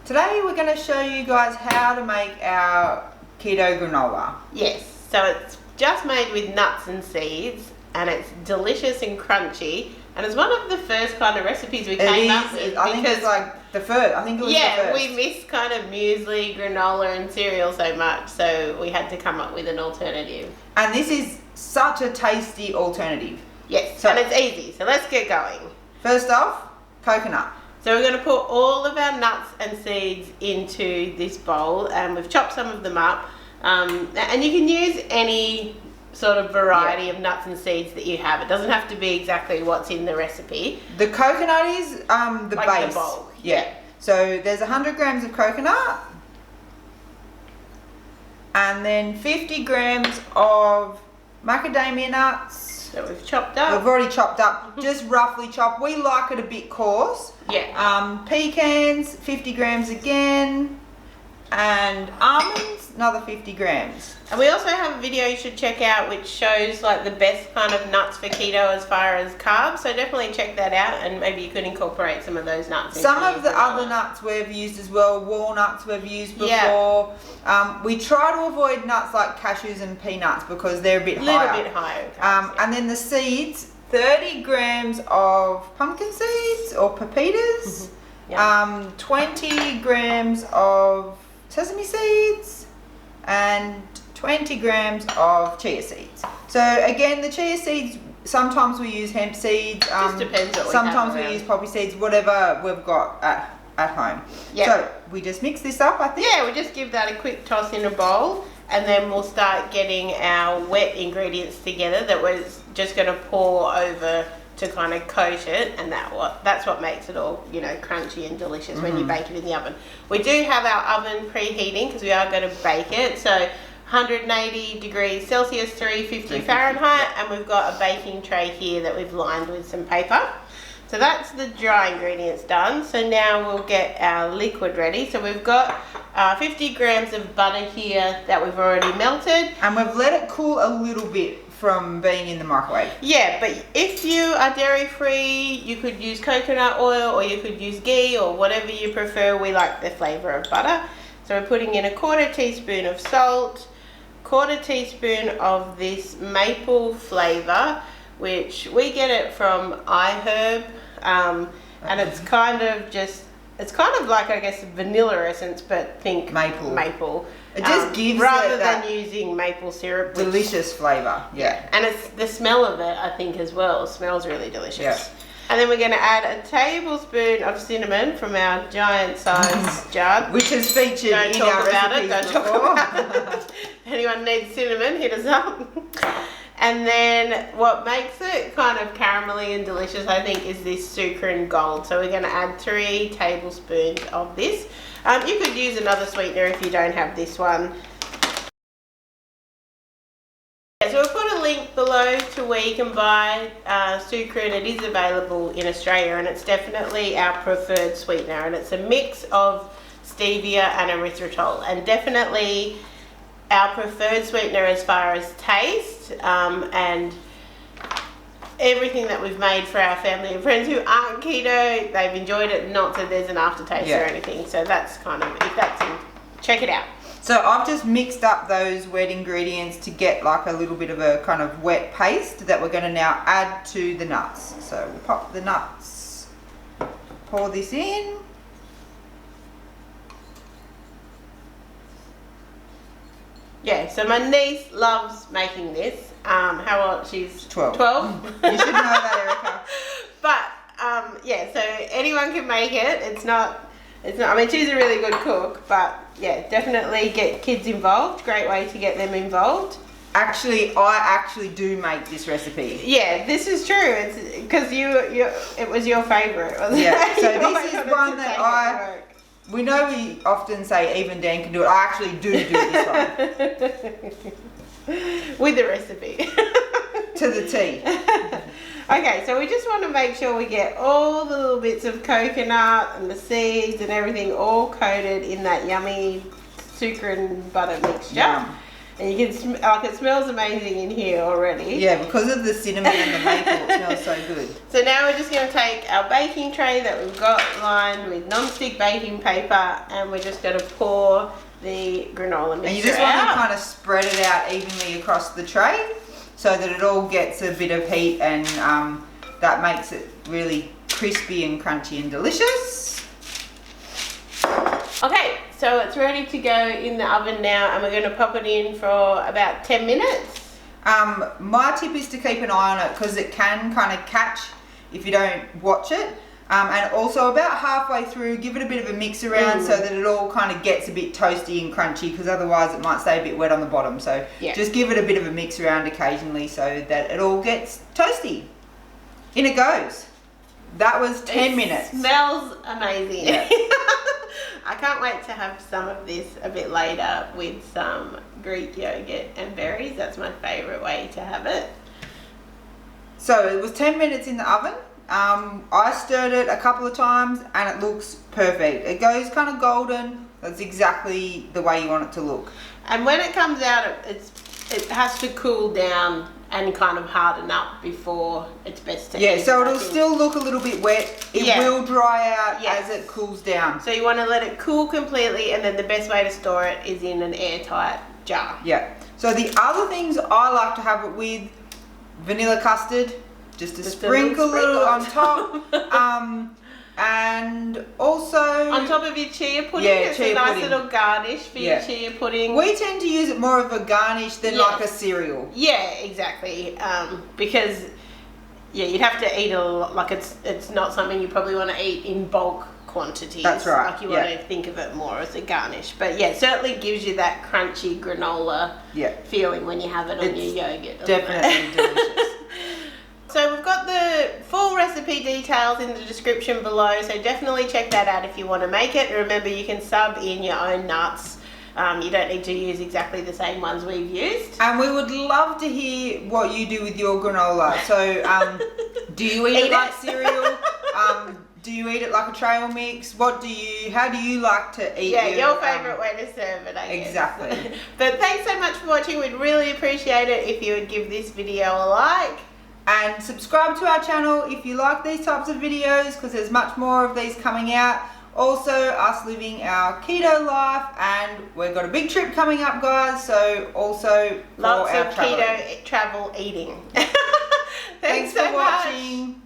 Today we're going to show you guys how to make our keto granola. Yes, so it's just made with nuts and seeds and it's delicious and crunchy, and it's one of the first kind of recipes we came up with. I think it's like the first. I think it was the first. We miss kind of muesli, granola and cereal so much, so we had to come up with an alternative. And this is such a tasty alternative. Yes, and it's easy, so let's get going. First off, coconut. So we're going to put all of our nuts and seeds into this bowl, and we've chopped some of them up. And you can use any sort of variety of nuts and seeds that you have. It doesn't have to be exactly what's in the recipe. The coconut is the like base. The bulk. Yeah. So there's 100 grams of coconut, and then 50 grams of macadamia nuts. That we've chopped up. We've already chopped up, just roughly chopped. We like it a bit coarse. Yeah. Pecans, 50 grams again, and almonds, another 50 grams. And we also have a video you should check out which shows like the best kind of nuts for keto as far as carbs. So definitely check that out, and maybe you could incorporate some of those nuts. Some of the other nuts we've used as well. Walnuts we've used before. Yeah. We try to avoid nuts like cashews and peanuts because they're a bit higher. A little bit higher. And then the seeds, 30 grams of pumpkin seeds or pepitas. Yeah. 20 grams of sesame seeds, and 20 grams of chia seeds. So again, the chia seeds, sometimes we use hemp seeds. Just depends what we sometimes have we use poppy seeds, whatever we've got at home. Yep. So we just mix this up, I think. Yeah, we just give that a quick toss in a bowl, and then we'll start getting our wet ingredients together that we're just going to pour over to kind of coat it, and that's what makes it all, you know, crunchy and delicious when you bake it in the oven. We do have our oven preheating because we are going to bake it, so 180 degrees Celsius, 350 Fahrenheit, and we've got a baking tray here that we've lined with some paper. So that's the dry ingredients done. So now we'll get our liquid ready. So we've got 50 grams of butter here that we've already melted. And we've let it cool a little bit from being in the microwave. Yeah, but if you are dairy free, you could use coconut oil or you could use ghee or whatever you prefer. We like the flavour of butter. So we're putting in a 1/4 teaspoon of salt, 1/4 teaspoon of this maple flavour, which we get it from iHerb, and it's kind of like, I guess, vanilla essence, but think maple. It just gives rather than using maple syrup. Delicious flavour. Yeah. And it's the smell of it, I think, as well. It smells really delicious. Yeah. And then we're going to add a tablespoon of cinnamon from our giant size jar. Which has featured in our recipes before. Don't talk about it. Anyone needs cinnamon, hit us up. And then what makes it kind of caramelly and delicious, I think, is this sucrin gold. So we're going to add 3 tablespoons of this. You could use another sweetener if you don't have this one. So we'll put a link below to where you can buy sucrin. It is available in Australia, and it's definitely our preferred sweetener. And it's a mix of stevia and erythritol, and definitely our preferred sweetener as far as taste, and everything that we've made for our family and friends who aren't keto, they've enjoyed it, not that there's an aftertaste or anything. So that's kind of, if that's in, check it out. So I've just mixed up those wet ingredients to get like a little bit of a kind of wet paste that we're going to now add to the nuts. So we'll pop the nuts, pour this in. Yeah, so my niece loves making this. How old? She's 12. 12? You should know that, Erika. But, yeah, so anyone can make it. It's not, I mean, she's a really good cook, but yeah, definitely get kids involved. Great way to get them involved. Actually, I actually do make this recipe. Yeah, this is true. It's because it was your favourite, wasn't it? Yeah, so this is one that we know we often say even Dan can do it. I actually do this one. With the recipe. To the T. Okay, so we just want to make sure we get all the little bits of coconut and the seeds and everything all coated in that yummy sucrin butter mixture. Yum. And you can it smells amazing in here already. Yeah, because of the cinnamon and the maple, it smells so good. So now we're just going to take our baking tray that we've got lined with non-stick baking paper, and we're just going to pour the granola mixture out. And you just want to kind of spread it out evenly across the tray so that it all gets a bit of heat, and that makes it really crispy and crunchy and delicious. Okay, so it's ready to go in the oven now, and we're going to pop it in for about 10 minutes. My tip is to keep an eye on it because it can kind of catch if you don't watch it. And also about halfway through, give it a bit of a mix around so that it all kind of gets a bit toasty and crunchy, because otherwise it might stay a bit wet on the bottom. So just give it a bit of a mix around occasionally so that it all gets toasty. In it goes. That was 10 minutes. Smells amazing. Yeah. I can't wait to have some of this a bit later with some Greek yogurt and berries. That's my favourite way to have it. So it was 10 minutes in the oven. I stirred it a couple of times and it looks perfect. It goes kind of golden. That's exactly the way you want it to look. And when it comes out, it has to cool down and kind of harden up before it's best to eat. Yeah, so it'll still look a little bit wet. It will dry out as it cools down. So you want to let it cool completely, and then the best way to store it is in an airtight jar. Yeah. So the other things I like to have it with, vanilla custard, just a sprinkle little on top. And also on top of your chia pudding, it's a nice little garnish for your chia pudding. We tend to use it more of a garnish than like a cereal. Yeah, exactly. Because you'd have to eat a lot. Like it's not something you probably want to eat in bulk quantities. That's right. Like you want to think of it more as a garnish. But yeah, it certainly gives you that crunchy granola feeling when you have it on your yogurt. Definitely delicious. So we've got the full recipe details in the description below, so definitely check that out if you want to make it. Remember, you can sub in your own nuts. You don't need to use exactly the same ones we've used. And we would love to hear what you do with your granola. So do you eat it like cereal? Do you eat it like a trail mix? How do you like to eat it? Your favourite way to serve it, I guess. Exactly. But thanks so much for watching. We'd really appreciate it if you would give this video a like. And subscribe to our channel if you like these types of videos, because there's much more of these coming out. Also, us living our keto life, and we've got a big trip coming up, guys, so also lots of keto travel eating. Thanks for watching.